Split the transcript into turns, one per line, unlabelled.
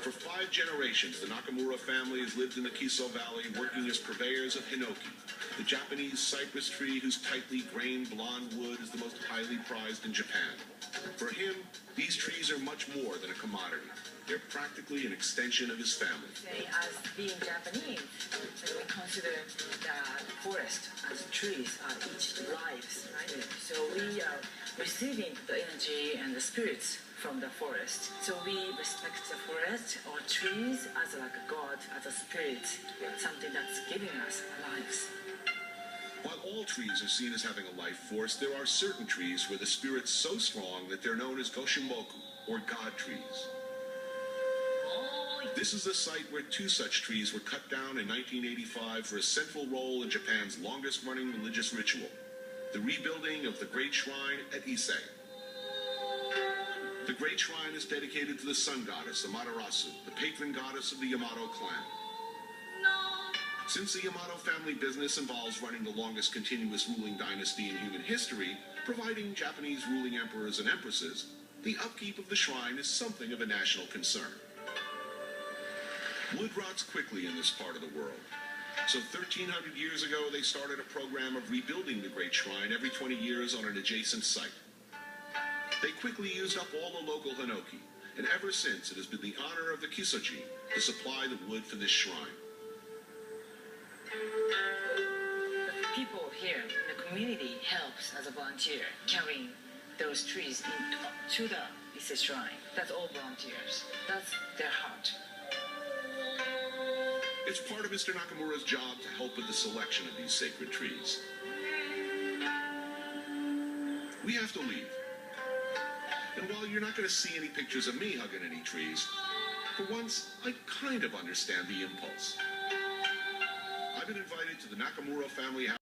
For 5 generations, the Nakamura family has lived in the Kiso Valley, working as purveyors of hinoki, the Japanese cypress tree whose tightly grained blonde wood is the most highly prized in Japan. For him, these trees are much more than a commodity. They're practically an extension of his family.
As being Japanese, we consider the forest as trees are each lives, right? So we are receiving the energy and the spirits from the forest. So we respect the forest or trees as like a god, as a spirit, something that's giving us lives.
While all trees are seen as having a life force, there are certain trees where the spirit's so strong that they're known as Goshimoku, or god trees. This is the site where 2 such trees were cut down in 1985 for a central role in Japan's longest-running religious ritual, the rebuilding of the Great Shrine at Ise. The Great Shrine is dedicated to the sun goddess, Amaterasu, the patron goddess of the Yamato clan. Since the Yamato family business involves running the longest continuous ruling dynasty in human history, providing Japanese ruling emperors and empresses, the upkeep of the shrine is something of a national concern. Wood rots quickly in this part of the world. So 1,300 years ago, they started a program of rebuilding the Great Shrine every 20 years on an adjacent site. They quickly used up all the local hinoki, and ever since it has been the honor of the Kisoji to supply the wood for this shrine.
The people here in the community helps as a volunteer carrying those trees to the Ise Shrine. That's all volunteers. That's their heart.
It's part of Mr. Nakamura's job to help with the selection of these sacred trees. We have to leave. And while you're not going to see any pictures of me hugging any trees, for once, I kind of understand the impulse. I've been invited to the Nakamura family house.